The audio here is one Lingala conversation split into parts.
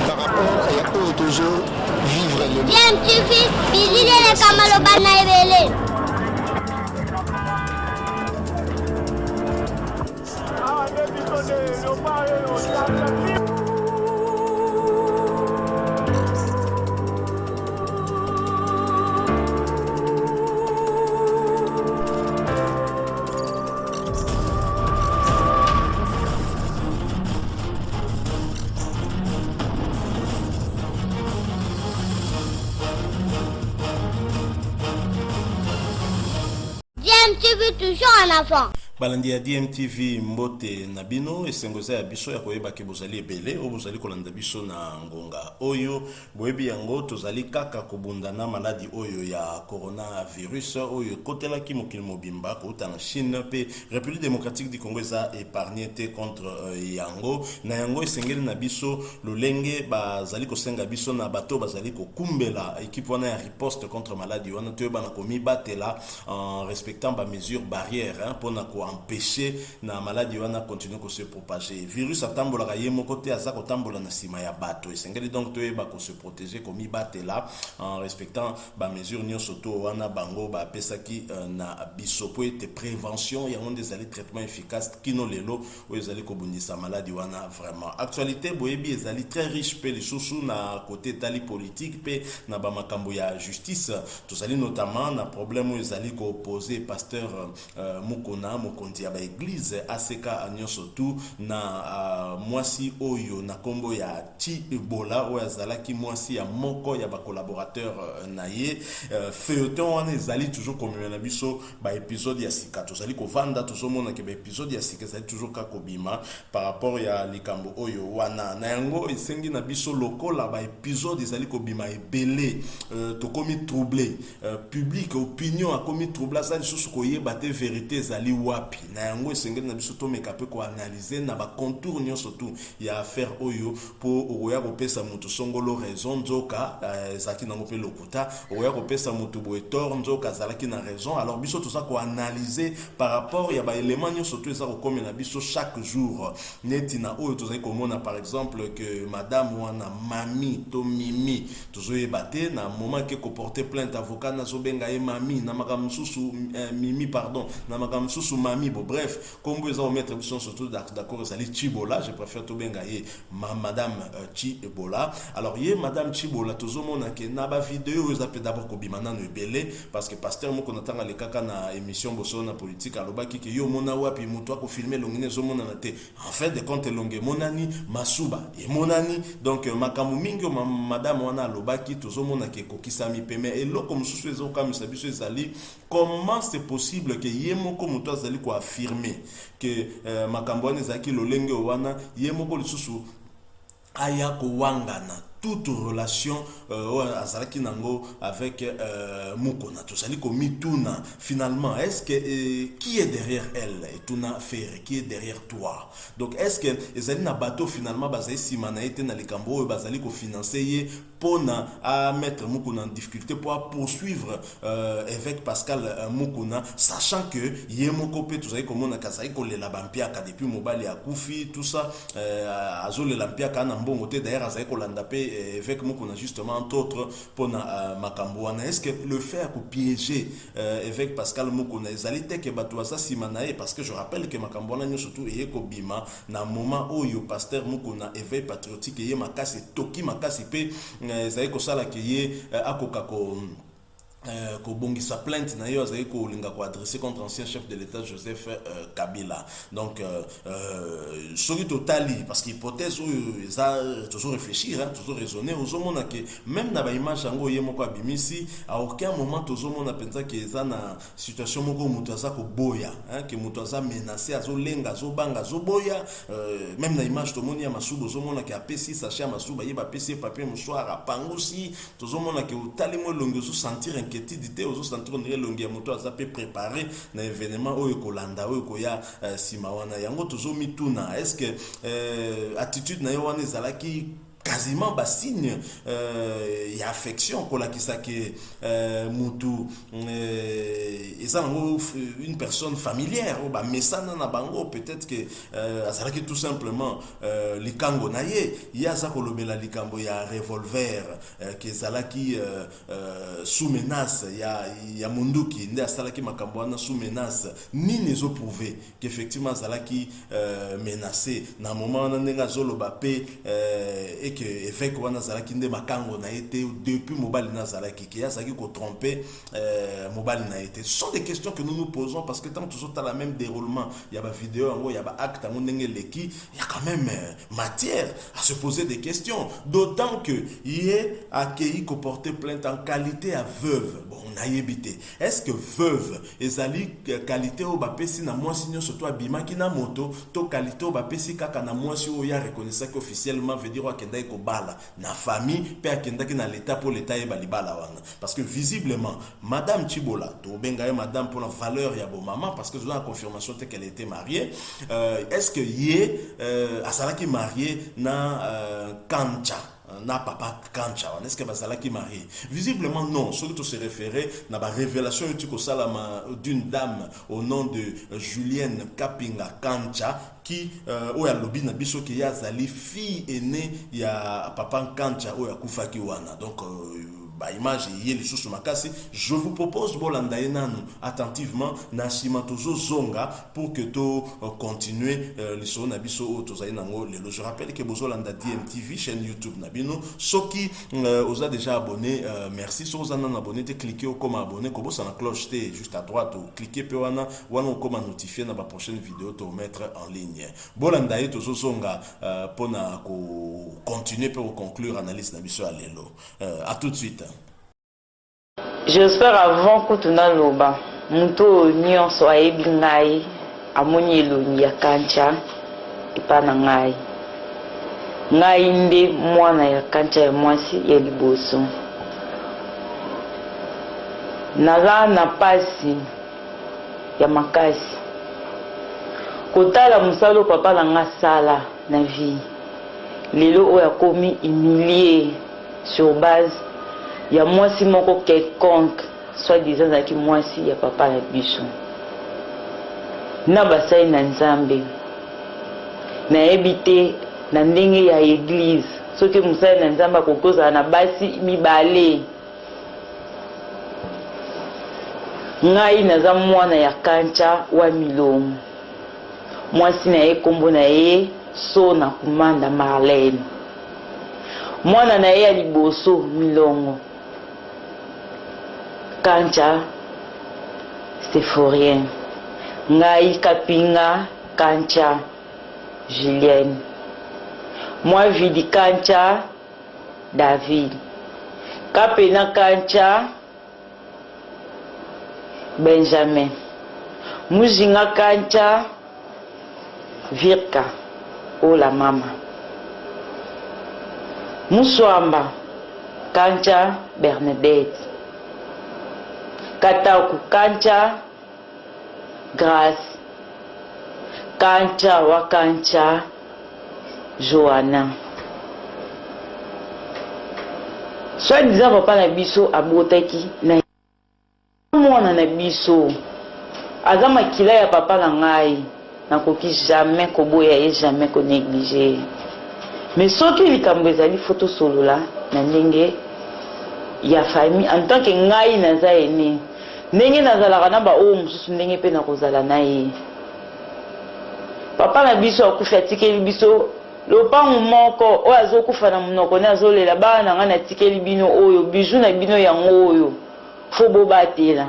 par rapport à eux toujours vivre le bien tu fils bilile le kamalo bana ebele tu veux toujours un enfant. balandi ya DMTV mbote na bino esengoza ya biso ya koyeba ke bozali ebele o bozali kolanda biso na ngonga oyo boyebi yango tozali kaka kobundana maladi oyo ya coronavirus oyo kotelaki mokili mobimba kouta na Chine pe République démocratique du Congo eza épargné te contre yango na yango esengeli na biso lolenge bazali kosenga biso na bato bazali kokumbela équipe wana ya riposte contre maladie wana toyeba na komibatela en respectant ba mesures barrières pour na ko empêcher na maladie wana continuer ko se propager virus atambola ka yemo côté aza ko tambola na sima ya bato esengeli donc toyeba ko se protéger komi batela en respectant ba mesures nyonso to wana bango ba pesaki na biso po ete prévention ya on des traitements efficaces kino lelo o ezali ko bundisa maladie wana vraiment actualité boyebi ezali très riche pe les sous na côté tali politique pe na ba makambo ya justice tozali notamment na problème ezali ko poser pasteur Mukona mokonzi ya ba église ACK nyonso tu na mwasi oyo na kombo ya Ti Ebola oyo azalaki mwasi ya moko ya ba collaborateur na ye feuilleton wana ezali toujours comme na biso ba épisode ya sika tozali ko vanda tozomona ke ba épisode ya sika ezali toujours ka kobima par rapport ya likambo oyo wana na yango esengi na biso lokola ba épisode ezali kobima ebele to komi troublé public opinion a komi troublé ça lisusu koyeba te vérité ezali wapi na yango esengeli na biso to meka pe ko analyser na ba contour nyonso tu ya affaire oyo po oya kopesa mutu songolo raison nzoka ezaki nango pe lokuta oya kopesa mutu boetor nzoka zalaki na raison alors biso tout ça ko analyser par rapport ya ba élément nyonso tu eza ko comme na biso chaque jour neti na oyo tozali komona par exemple que madame wana mami to mimi tozoyeba te na moment que ko porter plainte avocat na zobenga e mami na makambo susu mimi pardon na makambo susu mami bon bref comme vous avez mettre biso surtout d'accord ça li Chibola je préfère to benga ye madame Chibola alors ye madame Chibola tozomona ke na ba vidéo za pe d'abord ko bimana no ebele parce que pasteur moko natanga le kaka na émission boso na politique alobaki ke yo mona wapi muto ko filmer longine zomona na te en fait de compte longue monani masuba et monani donc makambo mingi madame wana alobaki tozomona ke kokisami peme et loko mususu ezoka misabiso ezali comment c'est possible que yemoko muto azali ko affirmer que makambo wana ezaki lolenge wana yemoko lisusu aya ko wangana toute relation azalaki nango avec Mukona tozali ko mituna finalement est-ce que qui est derrière elle et tuna faire qui est derrière toi donc est-ce que ezali na bateau finalement bazali simana ete na likambo bazali ko financer ye pona à mettre Mukona en difficulté pour poursuivre avec Pascal Mukona sachant que yemoko pe tozali ko mona kazali ko lela bampiaka depuis mobali ya kufi tout ça azole lampiaka na mbongo te d'ailleurs azali ko landa pe avec Mukona justement entre autres pour makambo wana est-ce que le faire pour piéger avec Pascal Mukona ezali te ke bato ça simanae parce que je rappelle que makambo wana surtout eko bima na moment oyo pasteur Mukona éveil patriotique ye makasi toki makasi pe ezali ko sala ke ye akoka ko kobongisa plainte na yo azali ko linga ko adresser contre ancien chef de l'état Joseph Kabila donc soki totali parce que hypothèse oyo ça toujours réfléchir toujours raisonner ozomona que même na ba image yango ye moko abimisi à aucun moment tozomona penza que eza na situation moko mutu aza ko boya que mutu aza menacé azolenga azobanga azoboya même na image tomoni ya masuba ozomona que apesi sachet ya masuba ye ba pesi papier mouchoir apangosi tozomona que otali mo longo zo sentir inquiétude aux sentir on dirait longue moto a peut préparer na événement oyo kolanda oyo koya sima wana yango tozo mituna est-ce que attitude na yo wana ezalaki quasiment bas signe y a affection pour la kisake mutu une personne familière ou ba mesana na bango peut-être que azalaki tout simplement likango naye ya za kolobela likambo ya revolver que zalaki sous menace ya munduki nde asalaki makambo wana sous menace nini zo prouver qu'effectivement zalaki menacé na moment wana ndenga zoloba pe et que évêque wana zalaki nde makango na été depuis mobali na zalaki ki azaki ko tromper mobali na été. Ce sont des questions que nous nous posons parce que tant toujours dans la même déroulement il y a ba vidéo en gros il y a ba acte en ndenge leki il y a quand même matière à se poser des questions, d'autant que il est accueilli ko porter plainte en qualité à veuve. Bon on a évité est-ce que veuve ezali qualité au ba pesi na mwasi nyo surtout abima ki na moto to qualité au ba pesi kaka na mwasi o ya reconnaissance officiellement veut dire akenda ko bala na famille pe akenda ki na l'état pour l'état e balibala wana parce que visiblement madame Chibola to benga madame pour la valeur ya bo maman parce que nous avons la confirmation qu'elle était mariée est-ce que yé asalaki marié na Kancha na papa Kancha est-ce que bazalaki marié visiblement non ce que se référait na ba révélation utiko salama d'une dame au nom de Julienne Kapinga Kancha qui oya lobi na biso ki ya zali fille aînée ya papa Kancha oya kufaki wana donc ba image yeli sous makasi je vous propose bolanda enanu attentivement na simatozo zonga pour que to continuer liso na biso tozali nango lelo. Je rappelle que bozolanda DMTV chaîne YouTube na bino soki oza déjà abonné merci so oza nan abonné te cliquer au comme abonné ko bosa na cloche te juste à droite ou cliquer pe wana comme notifier na ba prochaine vidéo to mettre en ligne bolanda e tozo zonga pona ko continuer pour conclure analyse na biso à lelo à tout de suite. J'espère avant que tu n'as loba, muto nyon so ayebi ngai, amoni eloni ya Kancha, epa na ngai. Ngai nde mwana ya Kancha ya mwasi ya liboso. Naza na pasi ya makasi. Kotala musalo papa na nga sala na vie. Lelo oya komi humilié sur base ya mwasi moko quelconque soit disant zaki mwasi ya papa na biso na basai na nzambe na ebite na ndenge ya église soki musai na nzambe akokoza na basi mibale ngai naza mwana ya Kancha wa Milongo mwasi na ye kombo na ye so na kumanda Marlène mwana na ye ya liboso Milongo Kancha Stéphorien ngai Kapinga Kancha Julienne moi Vidi Kancha David Kapena Kancha Benjamin Muzinga Kancha Virka oh la mama Muswamba Kancha Bernadette Kataku Kancha Grace Kancha wa Kancha Joanna soit disant papa na biso abotaki na mwana na biso azama kila ya papa na ngai nakoki jamais koboya et jamais ko négliger mais soki likambo ezali photo solola na ndenge ya famille en tant que ngai naza ene ndenge nazalaka na ba o mususu ndenge pe na kozala na ye papa na biso akufi atikeli biso lopango moko oyo azokufa na monoko ne azolela bana na nga natikeli bino oyo bijou na bino yango oyo fo bobatela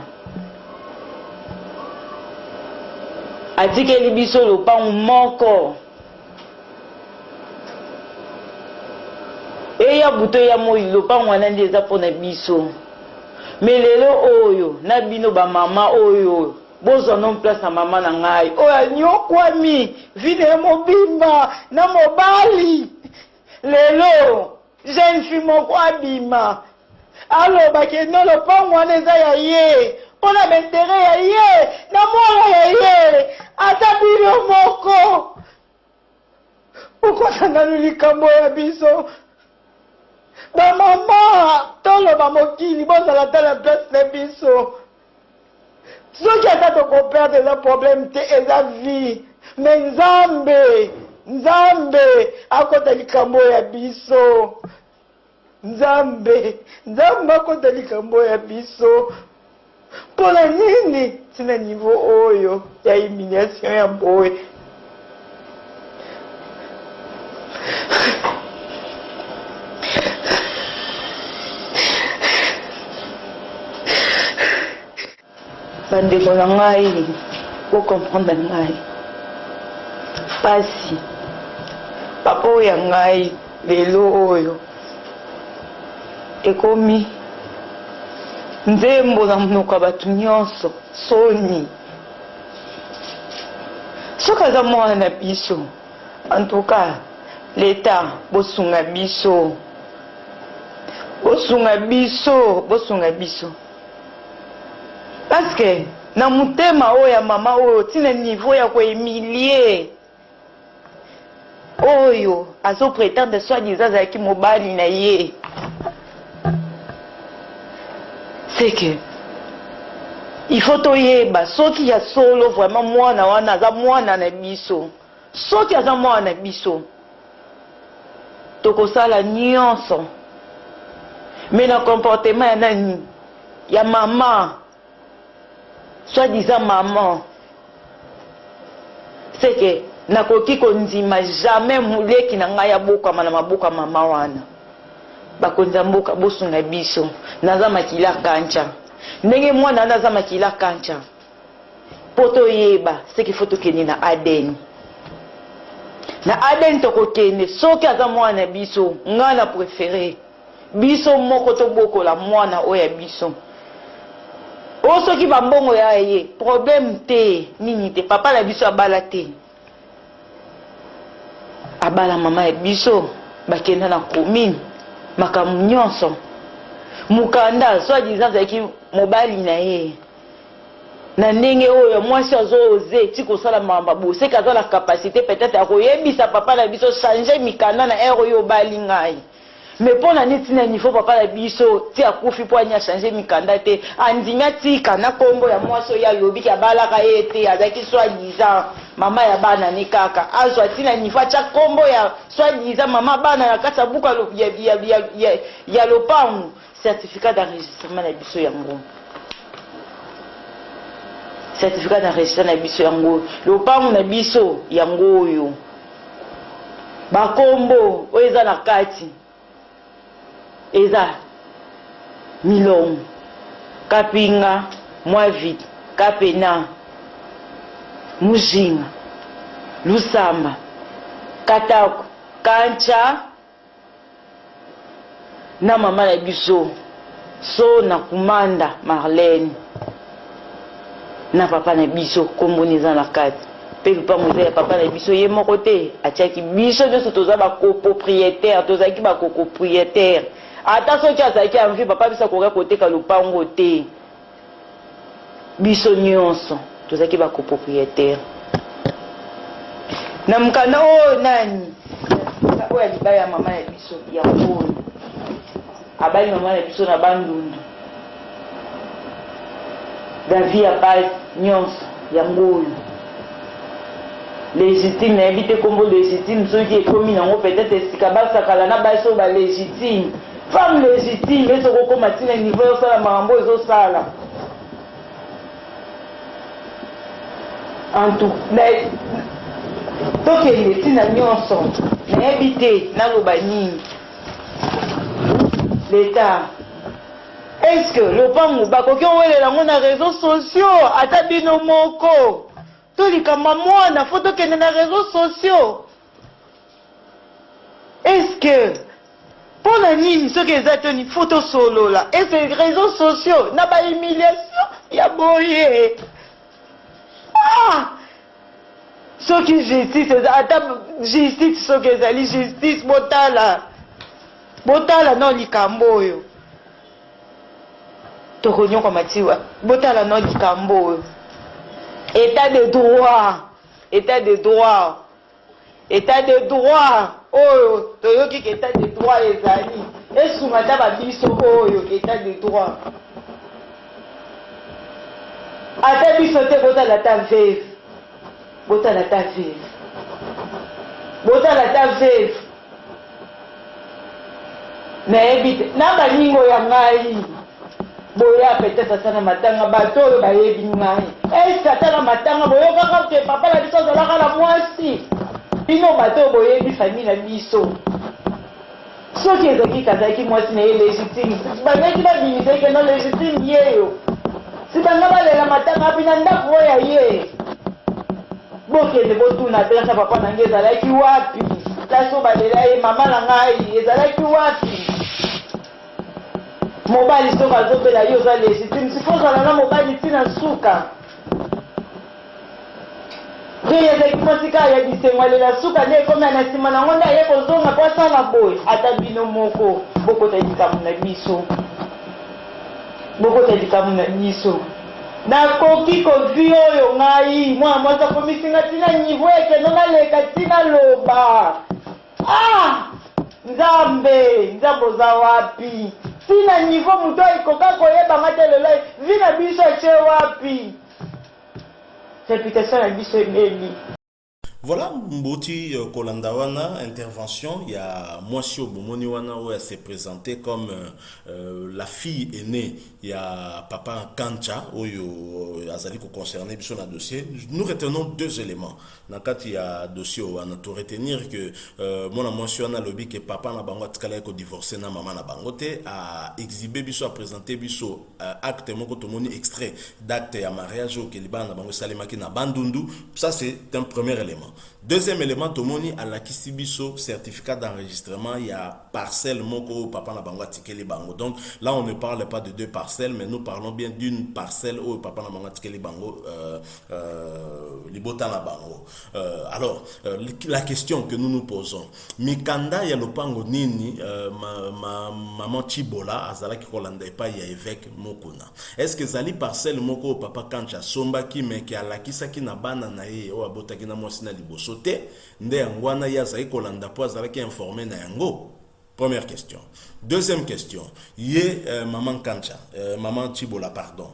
atikeli biso lopango moko eya buto ya moi lopango wana ndi eza mpona biso melelo oyo na bino bamama oyo bozwa non place na mama na ngai oyo anyokwami vine ya mobimba na mobali lelo jeune fille moko abima alobaki no lopango wana eza ya ye mpona baintere ya ye na mwana ya ye ata bino moko okosangana likambo ya biso Ba maman, tolo ba mokili bozala ta la place na biso. Soki ata tokoperde eza problème te eza vie. Mais Nzambe akota likambo ya biso. Nzambe akota likambo ya biso. Pona nini tina niveau oyo ya humiliation ya boy. Bandeko na ngai ko comprendre ngai pasi papa oyo ngai lelo oyo ekomi nzembo na monoko ya bato nyonso soni soki aza mwana na biso en tout cas leta bosunga biso parce que na mutema oyo ya mama oyo tina niveau ya koemilie oyo azoprétendre soi-disant azalaki mobali na ye c'est que il faut toyeba soki ya solo vraiment mwana wana aza mwana na biso soki aza mwana na biso tokosala nyonso mais na comportement ya nani ya mama soi-disant maman c'est que nakoki kondima jamais muleki na ngai abokama na maboka mama wana bakonza mboka bosunga biso naza makila kancha ndenge mwana naza makila kancha poto yeba c'est qu'il faut tokende na Aden tokokende soki aza mwana biso nga na préféré biso moko tobokola mwana oya biso o soki bambongo ya ye problème te nini te papa na biso abala te abala mama ya biso bakenda na commune makambo nyonso mukanda soi-disant azalaki mobali na ye na ndenge oyo mwasi azoze ti kosala mamba boseki aza na capacité peut-être akoyebisa papa na biso changer mikanda na ere oyo obali ngai mais mpona neti na niveau papa na biso ti akufi mpo ani achange mikanda te andimi atika na nkombo ya mwasi oyo alobiki abalaka ye te azalaki soi-disant mama ya bana ne kaka azwa ti na niveau atya nkombo ya soi-disant mama bana na kati ya buka ya lopangu certificat d'enregistrement na biso yango certificat d'enregistrement na biso yango lopangu na biso yango oyo bakombo oyo eza na kati eza Milongo Kapinga Mwavit Kapena Mujinga Lusamba Katako Kancha na mama na biso so na Kumanda Marlène na papa na biso komboniza na kati pe lupa moze ya papa na biso ye moko te atiaki biso nyonso toza bacopropriétaire tozalaki bacopropriétaire ata soki azalaki envie papa biso akoka koteka lupango te biso nyonso tozalaki bacopropriétaire na mukanda oyo nani oyo alibali ya mama ya biso ya ngoyo abali mama na biso na bandundu davi ya base nyonso ya ngoyo légitime nayebi te kombo légitime soki ekomi nango peut-être esika basakala na basi oyo balégitime femme légitime esoko okoma ntina niveau yosala makambo ezosala antu tokende ntina nyonso nayebi te naloba nini l'état est-ce que lopango bakoki owelela yango na réseaux sociaux ata bino moko tolikama mwana fo tokende na réseaux sociaux est-ce que mpona nini soki eza toni fo tosolola est-ce que réseaux sociaux na bahumiliation ya boye soki justice eza ata justice soki ezali justice botala no likambo oyo tokonyoka matiwa botala no likambo oyo état de droit oyo toyoki ke état de droit ezali esunga ta babiso oyo état de droit ata biso te botala ta veve botala ta veve botala ta veve nayebi te na baningo ya ngai boya peut-être ata na matanga bato oyo bayebi ngai eske ata na matanga boyokaka ke papa na biso azalaka na mwasi bino bato oyo boyebi famille na biso soki ezalaki kazalaki mwasi na ye légitime bangaki babimisa eke no légitime yeyo si banga balela matanga api na ndako oyo ya ye bokende botuna pelasa papa na nge ezalaki wapi place oyo balela ye mama na ngai ezalaki wapi mobali soki azobela ye oza légitime sifo ozala na mobali ntina suka ezalaki mwasi kaka ya bisengo alela suka nde ekomela na nsima nango nde aye kozonga mpo asala boye ata bino moko bokota likambo na biso bokota likambo na biso nakoki kovi oyo ngai mwana mwasi akomisinga ntina nivo ekendo naleka ntina loba nzambe oza wapi ntina nivo moto ekoka koyebanga te lelo vi na biso etie wapi réputation na biso emebi. Voilà, Mboti Kolandawana, intervention. Il y a Mwasio Bomoniwana où elle s'est présentée comme la fille aînée. Il y a Papa Kancha où Azali concerné sur le dossier. Nous retenons deux éléments. Dans le cas il y a dossier où on a retenir que mon Mwasio na lobby que papa na bango tkala ko divorcé na maman na bangote a exhibé biso a présenté biso acte moko tomoni extrait d'acte ya mariage au Keliba na bango salemaki na bandundu. Ça c'est un premier élément. Deuxième élément, tomoni à la Kisibiso, certificat d'enregistrement, il y a parcelle moko papa na bango tikeli bango. Donc là on ne parle pas de deux parcelles, mais nous parlons bien d'une parcelle où papa na bango tikeli bango libota na bango. Alors la question que nous nous posons, mikanda ya lopango nini maman Chibola azala ki kolanda pa ya évêque mokuna. Est-ce que zali parcelle moko papa Kancha somba ki meke ala kisaki na bana na ye o abota ki na mwasina liboso te nde yangwana ya zali kolanda po azala ki informé na yango. Première question. Deuxième question. Yé maman Kancha, maman Chibola, pardon.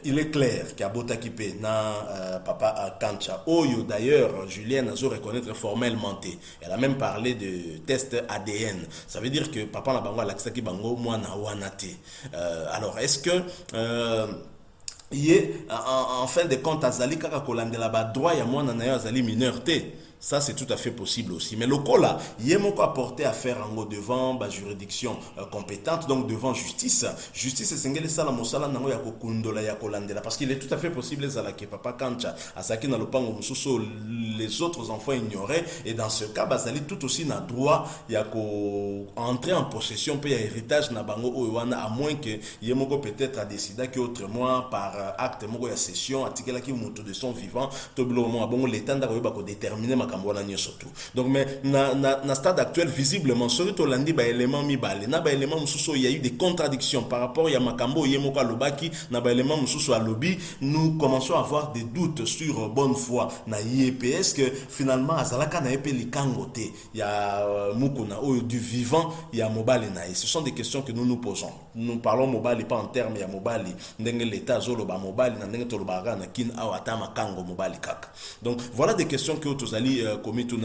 Il est clair qu'il y a Botakipe na papa Kancha. Oyo d'ailleurs, Julienne a reconnaître formellement. Elle a même parlé de test ADN. Ça veut dire que papa na bango alaksaki bango moi na wanate. Alors est-ce que en fin de compte azali kaka kolande la ba droit ya mwana na yo azali mineur te. Ça, c'est tout à fait possible aussi. Mais le cas là, il y a beaucoup apporté à faire en haut devant la juridiction compétente, donc devant justice. Justice, c'est ce la mosala nango ya kokundola ya kolandela parce qu'il est tout à fait possible ça que papa Kancha asaki na lopango mususu les autres enfants ignoraient et dans ce cas bazali tout aussi na droit ya ko entrer en possession puis ya héritage na bango owana à moins que yemoko peut-être a décidé que autrement par acte moko ya cession atikela ki mutu de son vivant to bilo mo bongo l'état nda ko déterminer surtout. Donc mais na stade actuel visiblement surtout landi ba élément mibale na ba élément mususu il y a eu des contradictions par rapport ya makambo yemoka lobaki na ba élément mususu à lobby nous commençons à avoir des doutes sur bonne foi na IEPS que finalement azalaka na epe likangote ya mukuna oyo du vivant ya mobile na ce sont des questions que nous nous posons. Nous parlons mobile pas en termes ya mobile ndenge l'état zolo ba mobile na ndenge to lobaka na kin awata makango mobile kaka. Donc voilà des questions que tozali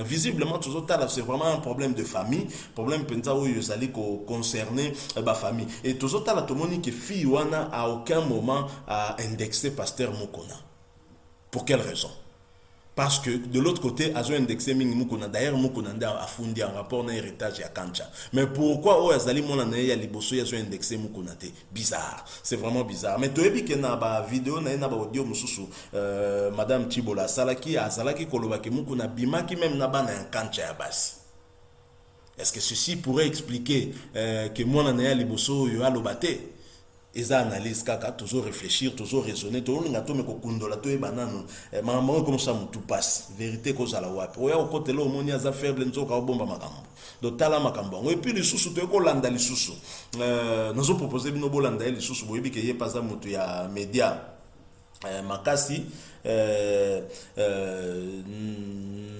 visiblement c'est vraiment un problème de famille, problème penza où ils allaient concerner la famille et tout ça la tomoni que fille wana à aucun moment a indexé pasteur Mukuna. Pour quelle raison? Parce que de l'autre côté, Azo indexé Ming Mukuna, d'ailleurs Mukuna a fondé un rapport d'un héritage à Kancha. Mais pourquoi au Azali Mona ya liboso Azo indexé Mukuna te? Bizarre, c'est vraiment bizarre. Mais tu as vu que na ba vidéo na ba audio mususu Madame Chibola Salaki Azalaki Kolobaki Mukuna Bimaki même na ba na Kancha ya basi. Est-ce que ceci pourrait expliquer que Mona na ya liboso yo alobate? Et ça analyse kaka toujours réfléchir toujours raisonner toujours ngato me kokundola to e banano maman comme ça tout passe vérité cause à la wapi oya au côté là omoni aza faible nzoka obomba makambo do tala makambo et puis les sous to ko landa les sous nous ont proposé bino bolanda les sous boyebi ke ye pas za mutu ya média makasi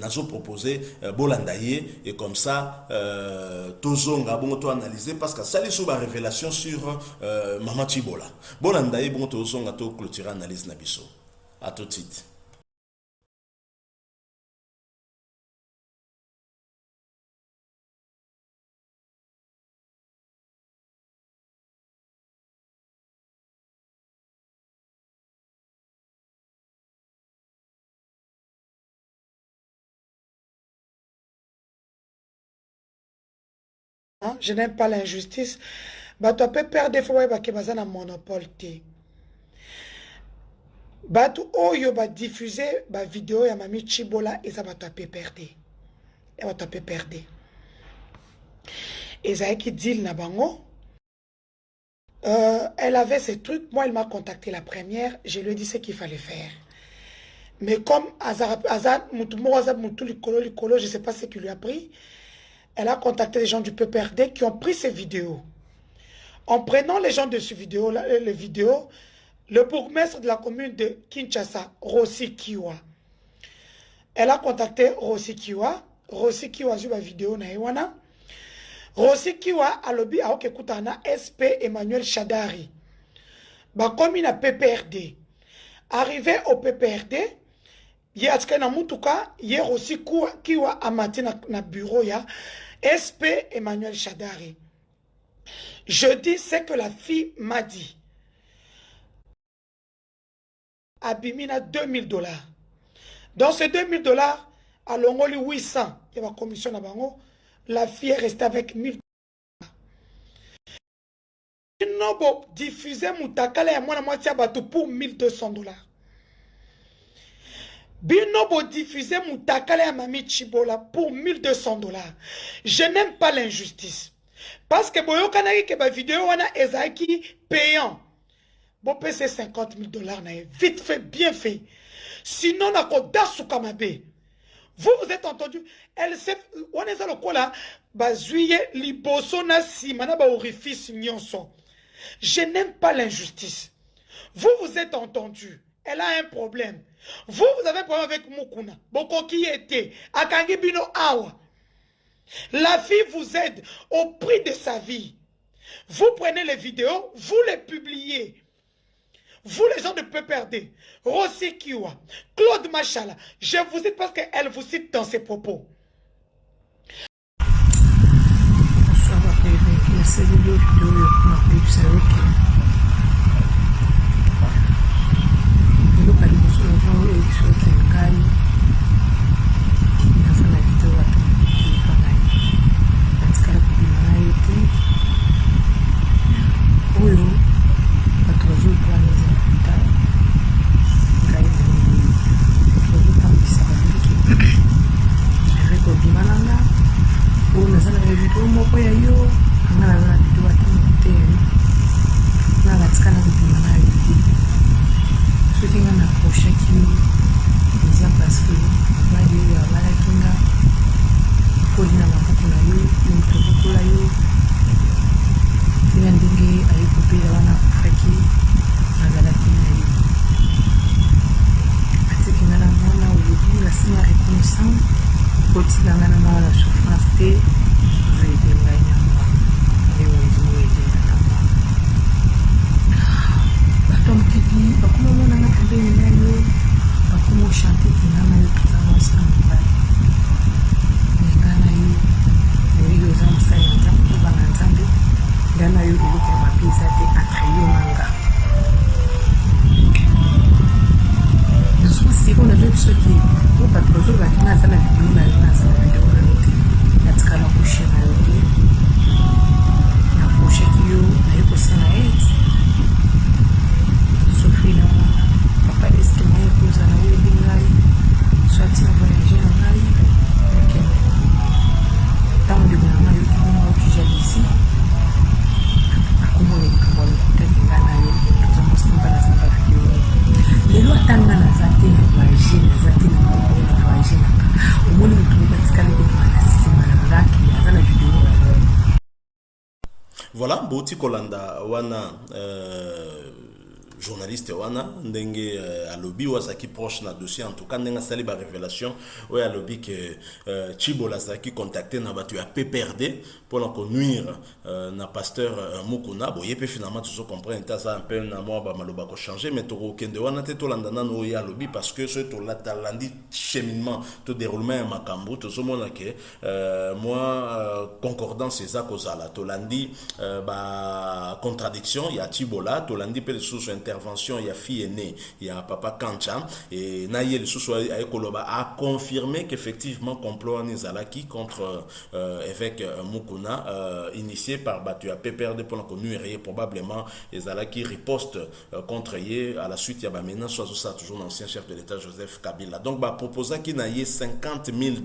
nazo proposer bolandaye et comme ça tozonga bon to analyser parce que ça les sous révélation sur Maman Chibola bolandaye bon tozonga to clôturer analyse na biso à tout de suite. Je n'aime pas l'injustice. Bato peut perdre des fois parce que bazana monopole té. Bato oyo ba diffuser ba vidéo ya Mami Chibola et ça bato peut perdre. Et bato peut perdre. Et ça qui deal na bango. Elle avait ces trucs. Moi, elle m'a contacté la première. Je lui ai dit ce qu'il fallait faire. Mais comme Azar Likolo, je ne sais pas ce qu'il lui a pris. Elle a contacté les gens du PPRD qui ont pris ces vidéos. En prenant les gens de ces vidéos, les vidéos, le bourgmestre de la commune de Kinshasa, Rossi Kiwa, elle a contacté Rossi Kiwa. Rossi Kiwa a vu la vidéo na Ewana. Rossi Kiwa a lobby à Okekutana SP Emmanuel Chadari. Bah, comme il a PPRD. Arrivé au PPRD, il y a Rossi Kiwa a maté na bureau ya SP Emmanuel Chadari. Je dis ce que la fille m'a dit. Abimina $2000. Dans ces $2000, à Longoli 800, il y a ma commission à Bango. La fille est restée avec 1000 $. Binobo diffusé Moutakala et moi moitié pour $1200. Binobo diffusé Moutakala et Mami Chibola pour $1200. Je n'aime pas l'injustice. Parce que Boyo Kanari que ma vidéo wana ezaki payant. Bon c'est $50 000 vite fait, bien fait. Sinon na ko dasu kamabe. Vous êtes entendu? Elle sait on est le quoi là bazuye liboso na simana ba orifice nyonso. Je n'aime pas l'injustice. Vous êtes entendu? Elle a un problème. Vous avez un problème avec Mukuna. Boko qui était Akangi Bino Awa. La fille vous aide au prix de sa vie. Vous prenez les vidéos, vous les publiez. Vous les gens de PPRD, Rossi Kiwa, Claude Machala, je vous cite parce qu'elle vous cite dans ses propos. Voilà, Bouti Kolanda, wana journaliste wana ndenge alobi wazaki proche na dossier en tout cas ndenge sali ba révélation ouais alobi que Chibola zaki contacté na batu ya PPRD pour la nuire na pasteur Mukuna bon yepé finalement toujours comprendre ça un peu na moi ba maloba ko changer mais to kende wana te to landana no ya alobi parce que ce to la talandi cheminement to déroulement makambo to so mona que moi concordance eza kozala to landi ba contradiction ya Chibola to landi pe sous intervention il y a fille aînée il y a papa Kancha et naye le sous a ekoloba a confirmé qu'effectivement complot nizalaki contre évêque Mukuna initié par batu à PPRD pour la nuire probablement ezalaki riposte contre yé à la suite il y a ba menace soit ça toujours l'ancien chef de l'état Joseph Kabila donc ba proposa ki na yé $50,000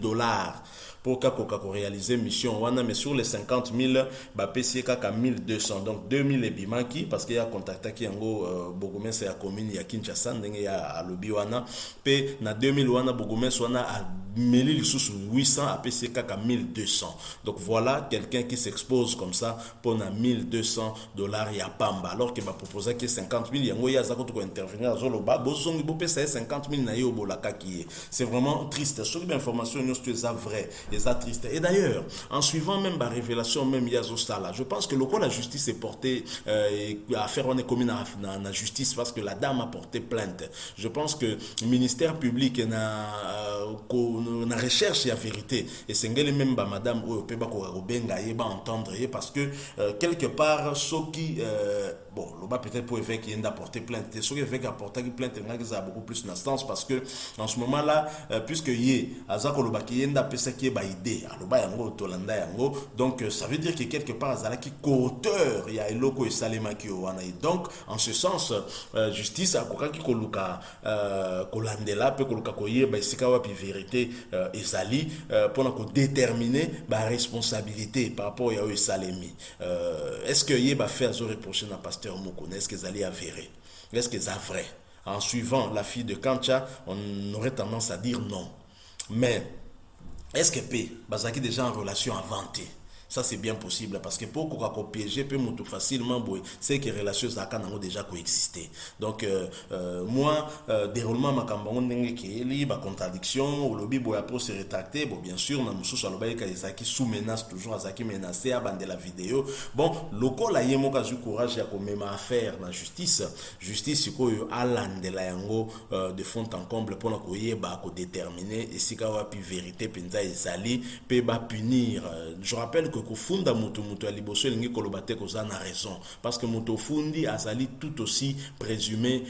pour kako réaliser mission wana mais sur les 50,000 ba pesier kaka 1,200 donc 2,000 ebimaki parce qu'il y a contacté ki yango Bogomese ya commune ya Kinshasa ndenge ya alobi wana pe na 2,000 wana Bogomese wana a meli sous 800 a pesier kaka 1,200 donc voilà quelqu'un qui s'expose comme ça pour na $1,200 ya pamba alors que ba proposer que 50,000 yango ya zako to intervenir zolo ba bosongi bo pesa 50,000 na yo bolaka ki c'est vraiment triste sur l'information nous c'est ça vrai et ça triste et d'ailleurs en suivant même la révélation même Yazostala je pense que le coup la justice est portée à faire on est commis na justice parce que la dame a porté plainte je pense que le ministère public na recherche la vérité et c'est même ba madame ou peut ba ko benga yeba entendre parce que quelque part ce qui bon le bas peut-être pour évêque qui vient d'apporter plainte ce qui évêque a porté plainte ça a beaucoup plus d'instance parce que en ce moment là puisque yé azako le bas qui vient d'appeler qui est ba idée le bas yango tolanda yango donc ça veut dire que quelque part azala qui co-auteur il y a eloko et salema qui wana donc en ce sens justice a koka ki koluka kolandela pe koluka koye ba sika wapi vérité ezali pour ko déterminer ba responsabilité par rapport à eux salemi est-ce que yé ba faire zo reprocher na pasteur Mukuna est-ce qu'ils allaient avérer est-ce que c'est vrai en suivant la fille de Kancha on aurait tendance à dire non mais est-ce que P bazaki déjà en relation inventée ça c'est bien possible parce que pour qu'on piéger peut monter facilement c'est que les relations ont déjà coexisté donc moi déroulement makambango ndenge ki ba contradiction au lobby boya pour se rétracter bon bien sûr na mususu alobaye ka ezaki sous menace toujours azaki menacé à bande la vidéo bon loko la yemo ka zu courage ya ko mema affaire na justice ko yo alandela yango de fond en comble pour na ko yeba ko déterminer et sika wapi vérité penza ezali pe ba punir je rappelle que kufunda mutu ya liboso lingi kolobate koza na raison parce que mutu fundi azali tout aussi présumé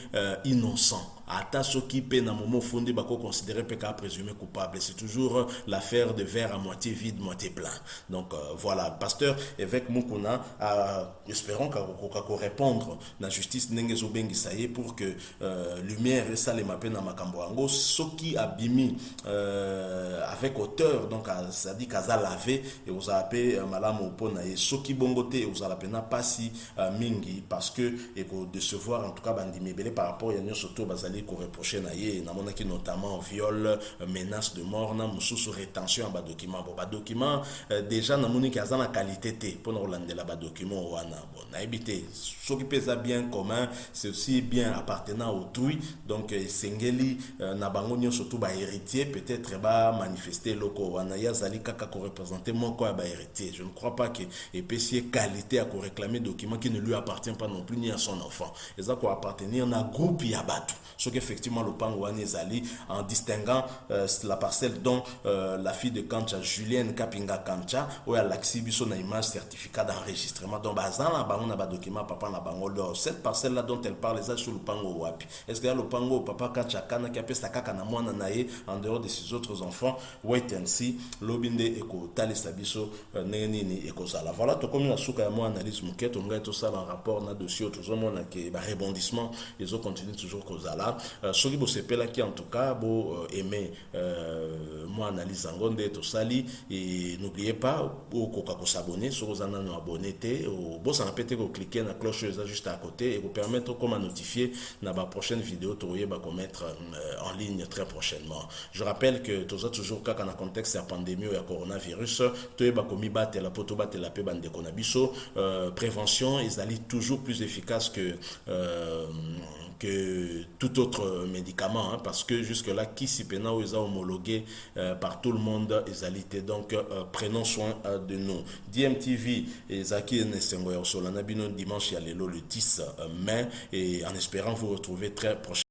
innocent ata soki pe na moment fundi bako considérer pe ka présumé coupable c'est toujours l'affaire de verre à moitié vide moitié plein donc voilà pasteur évêque Mukuna espérons qu'on répondre na justice ndenge zo bengi saye pour que lumière et ça les mape na makambo yango soki abimi avec hauteur donc ça dit kaza lavé et vous appelez malamu pona et soki bongote et vous ala pena pasi mingi parce que et ko décevoir en tout cas bandi mebele par rapport ya nyoso to bazali ko reprocher na ye na mona ki notamment viol menace de mort na mususu rétention ba document ba document déjà na moni ki azana qualité te pona olandela ba document wana bon na ebité soki pesa bien commun c'est aussi bien appartenant à autrui donc sengeli na bango nyoso to ba héritier peut-être ba manifester loko wana ya zali kaka ko représenter mon quoi ba héritier je ne crois pas que épicier qualité à réclamer document qui ne lui appartient pas non plus ni à son enfant et ça quoi appartenir na groupe yabatu ce qu'effectivement le pangoane ezali en distinguant la parcelle dont la fille de Kancha Julienne Kapinga Kancha ou à l'axibiso na image certificat d'enregistrement donc bazana bango na ba document papa na bango leur cette parcelle là dont elle parle ça sur le pango wapi est-ce que le pango papa Kancha kana ki apesa kaka na mwana nae en dehors de ses autres enfants wait and see lobinde eko talisa biso nini eko sala voilà to comme na suka ya moi analyse muketo ngai to sala en rapport na dossier to zomona ke ba rebondissement ils ont continué toujours kozala ça soki bo sepela qui en tout cas bo aimer moi analyse ngonde to sali et n'oubliez pas au koka ko s'abonner sur aux anano abonné té au bo ça peut ko cliquer na cloche juste à côté et vous permettre comment notifier na ba prochaine vidéo to yeba ko mettre en ligne très prochainement. Je rappelle que tous toujours quand dans contexte de la pandémie ou ya coronavirus to yeba ko mi battre la poto battre la pe bande ko na biso prévention ils allaient toujours plus efficace que tout autre médicament hein, parce que jusque là qui s'y pena ou ils ont homologué par tout le monde ils allaient donc prenons soin de nous. DMTV et Zaki Nesengo ya Solana Bino dimanche ya lelo le 10 mai et en espérant vous retrouver très prochainement.